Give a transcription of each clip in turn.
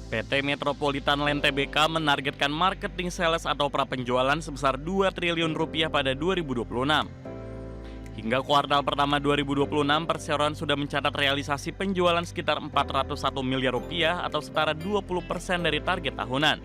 PT Metropolitan Land Tbk menargetkan marketing sales atau prapenjualan sebesar 2 triliun rupiah pada 2026. Hingga kuartal pertama 2026, perseroan sudah mencatat realisasi penjualan sekitar 401 miliar rupiah atau setara 20% dari target tahunan.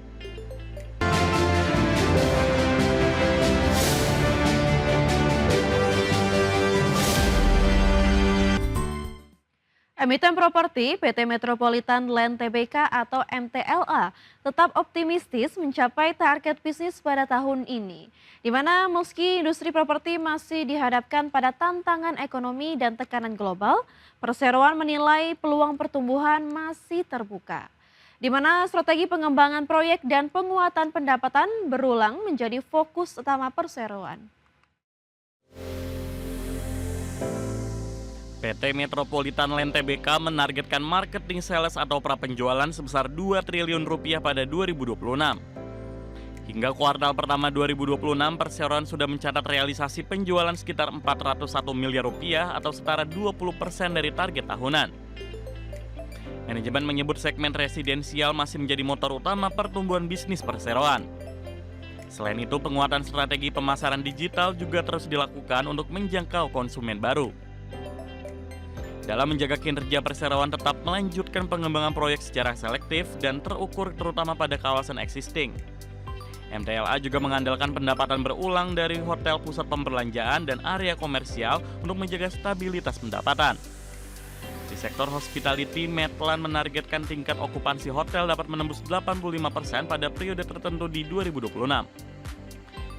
Emiten properti PT Metropolitan Land Tbk atau MTLA tetap optimistis mencapai target bisnis pada tahun ini. Di mana meski industri properti masih dihadapkan pada tantangan ekonomi dan tekanan global, perseroan menilai peluang pertumbuhan masih terbuka. Di mana strategi pengembangan proyek dan penguatan pendapatan berulang menjadi fokus utama perseroan. PT Metropolitan Land Tbk menargetkan marketing sales atau prapenjualan sebesar 2 triliun rupiah pada 2026. Hingga kuartal pertama 2026, perseroan sudah mencatat realisasi penjualan sekitar 401 miliar rupiah atau setara 20% dari target tahunan. Manajemen menyebut segmen residensial masih menjadi motor utama pertumbuhan bisnis perseroan. Selain itu, penguatan strategi pemasaran digital juga terus dilakukan untuk menjangkau konsumen baru. Dalam menjaga kinerja, perseroan tetap melanjutkan pengembangan proyek secara selektif dan terukur terutama pada kawasan existing. MTLA juga mengandalkan pendapatan berulang dari hotel pusat pemberlanjaan dan area komersial untuk menjaga stabilitas pendapatan. Di sektor hospitality, Medland menargetkan tingkat okupansi hotel dapat menembus 85% pada periode tertentu di 2026.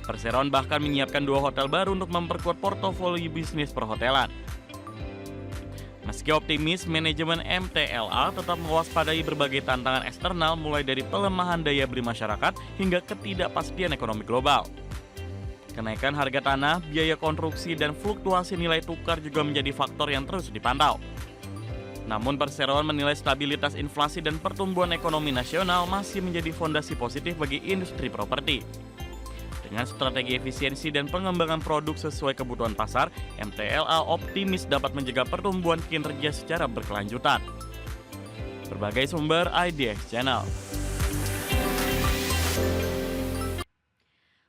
Perseroan bahkan menyiapkan 2 hotel baru untuk memperkuat portofolio bisnis perhotelan. Meski optimis, manajemen MTLA tetap mewaspadai berbagai tantangan eksternal mulai dari pelemahan daya beli masyarakat hingga ketidakpastian ekonomi global. Kenaikan harga tanah, biaya konstruksi, dan fluktuasi nilai tukar juga menjadi faktor yang terus dipantau. Namun perseroan menilai stabilitas inflasi dan pertumbuhan ekonomi nasional masih menjadi fondasi positif bagi industri properti. Dengan strategi efisiensi dan pengembangan produk sesuai kebutuhan pasar, MTLA optimis dapat menjaga pertumbuhan kinerja secara berkelanjutan. Berbagai sumber IDX Channel.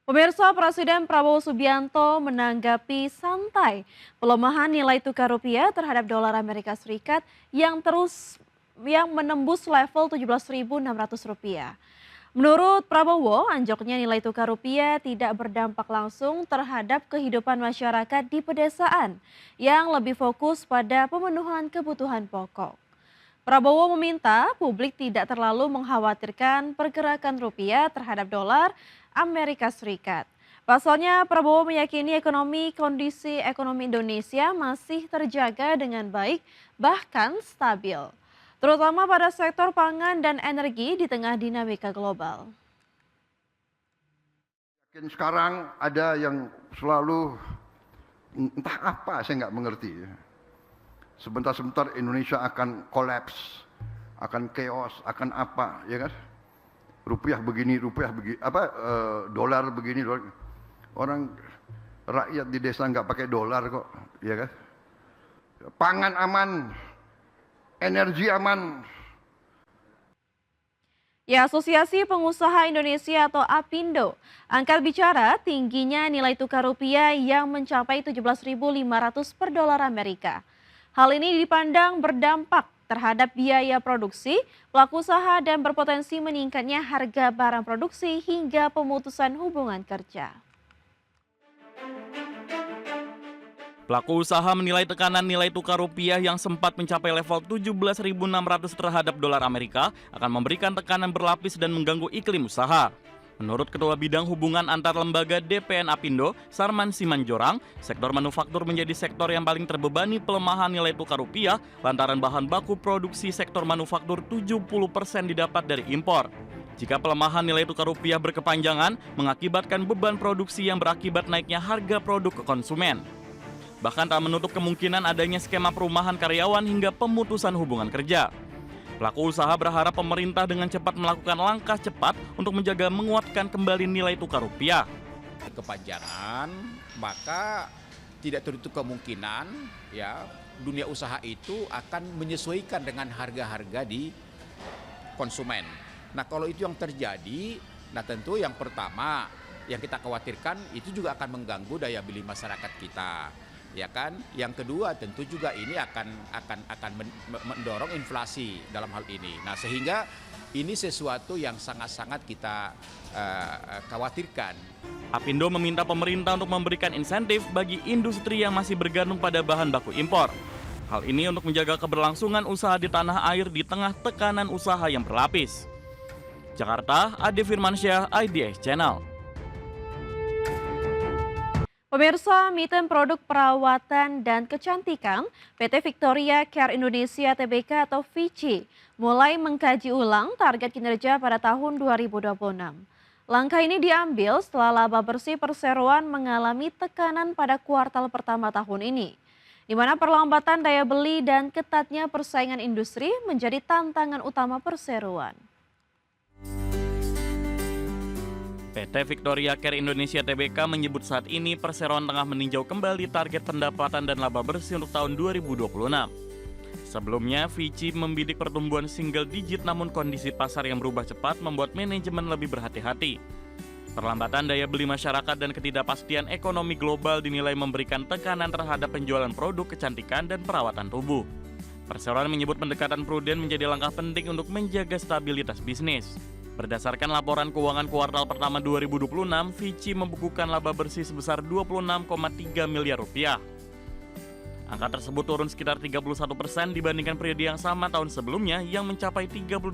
Pemirsa, Presiden Prabowo Subianto menanggapi santai pelemahan nilai tukar rupiah terhadap dolar Amerika Serikat yang menembus level Rp17.600. Menurut Prabowo, anjloknya nilai tukar rupiah tidak berdampak langsung terhadap kehidupan masyarakat di pedesaan yang lebih fokus pada pemenuhan kebutuhan pokok. Prabowo meminta publik tidak terlalu mengkhawatirkan pergerakan rupiah terhadap dolar Amerika Serikat. Pasalnya, Prabowo meyakini kondisi ekonomi Indonesia masih terjaga dengan baik, bahkan stabil, terutama pada sektor pangan dan energi di tengah dinamika global. Sekarang ada yang selalu entah apa, saya nggak mengerti. Sebentar-sebentar Indonesia akan kolaps, akan chaos, akan apa, ya kan? Rupiah begini, dolar begini, dolar. Orang rakyat di desa nggak pakai dolar kok, ya kan? Pangan aman, energi aman. Ya, Asosiasi Pengusaha Indonesia atau APindo angkat bicara tingginya nilai tukar rupiah yang mencapai 17.500 per dolar Amerika. Hal ini dipandang berdampak terhadap biaya produksi, pelaku usaha dan berpotensi meningkatnya harga barang produksi hingga pemutusan hubungan kerja. Pelaku usaha menilai tekanan nilai tukar rupiah yang sempat mencapai level 17.600 terhadap dolar Amerika akan memberikan tekanan berlapis dan mengganggu iklim usaha. Menurut Ketua Bidang Hubungan Antar Lembaga DPN APindo, Sarman Simanjorang, sektor manufaktur menjadi sektor yang paling terbebani pelemahan nilai tukar rupiah lantaran bahan baku produksi sektor manufaktur 70% didapat dari impor. Jika pelemahan nilai tukar rupiah berkepanjangan, mengakibatkan beban produksi yang berakibat naiknya harga produk ke konsumen. Bahkan tak menutup kemungkinan adanya skema perumahan karyawan hingga pemutusan hubungan kerja. Pelaku usaha berharap pemerintah dengan cepat melakukan langkah cepat untuk menjaga menguatkan kembali nilai tukar rupiah. Kepanjangan, maka tidak tertutup kemungkinan ya dunia usaha itu akan menyesuaikan dengan harga-harga di konsumen. Nah kalau itu yang terjadi, nah tentu yang pertama yang kita khawatirkan itu juga akan mengganggu daya beli masyarakat kita, ya kan? Yang kedua tentu juga ini akan mendorong inflasi dalam hal ini. Nah sehingga ini sesuatu yang sangat-sangat kita khawatirkan. Apindo meminta pemerintah untuk memberikan insentif bagi industri yang masih bergantung pada bahan baku impor. Hal ini untuk menjaga keberlangsungan usaha di tanah air di tengah tekanan usaha yang berlapis. Jakarta, Ade Firmansyah, IDX Channel. Pemirsa, Miten Produk Perawatan dan Kecantikan PT Victoria Care Indonesia Tbk atau VICI mulai mengkaji ulang target kinerja pada tahun 2026. Langkah ini diambil setelah laba bersih perseroan mengalami tekanan pada kuartal pertama tahun ini, di mana perlambatan daya beli dan ketatnya persaingan industri menjadi tantangan utama perseroan. PT Victoria Care Indonesia Tbk menyebut saat ini perseroan tengah meninjau kembali target pendapatan dan laba bersih untuk tahun 2026. Sebelumnya, VICI membidik pertumbuhan single digit namun kondisi pasar yang berubah cepat membuat manajemen lebih berhati-hati. Perlambatan daya beli masyarakat dan ketidakpastian ekonomi global dinilai memberikan tekanan terhadap penjualan produk kecantikan dan perawatan tubuh. Perseroan menyebut pendekatan pruden menjadi langkah penting untuk menjaga stabilitas bisnis. Berdasarkan laporan keuangan kuartal pertama 2026, VICI membukukan laba bersih sebesar 26,3 miliar rupiah. Angka tersebut turun sekitar 31% dibandingkan periode yang sama tahun sebelumnya yang mencapai 38,1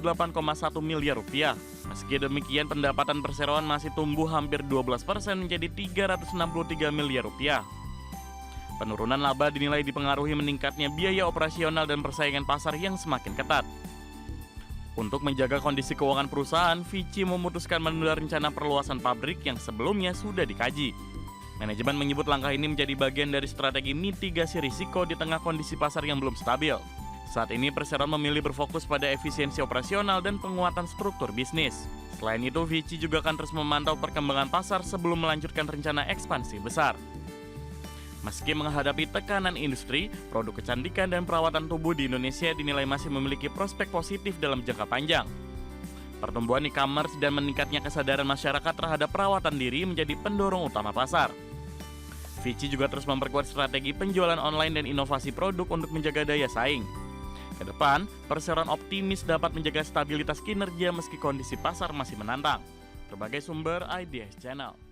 miliar rupiah. Meski demikian, pendapatan perseroan masih tumbuh hampir 12% menjadi 363 miliar rupiah. Penurunan laba dinilai dipengaruhi meningkatnya biaya operasional dan persaingan pasar yang semakin ketat. Untuk menjaga kondisi keuangan perusahaan, VICI memutuskan menunda rencana perluasan pabrik yang sebelumnya sudah dikaji. Manajemen menyebut langkah ini menjadi bagian dari strategi mitigasi risiko di tengah kondisi pasar yang belum stabil. Saat ini perseroan memilih berfokus pada efisiensi operasional dan penguatan struktur bisnis. Selain itu, VICI juga akan terus memantau perkembangan pasar sebelum melanjutkan rencana ekspansi besar. Meski menghadapi tekanan industri, produk kecantikan dan perawatan tubuh di Indonesia dinilai masih memiliki prospek positif dalam jangka panjang. Pertumbuhan e-commerce dan meningkatnya kesadaran masyarakat terhadap perawatan diri menjadi pendorong utama pasar. VICI juga terus memperkuat strategi penjualan online dan inovasi produk untuk menjaga daya saing. Ke depan, perseroan optimis dapat menjaga stabilitas kinerja meski kondisi pasar masih menantang. Berbagai sumber IDX Channel.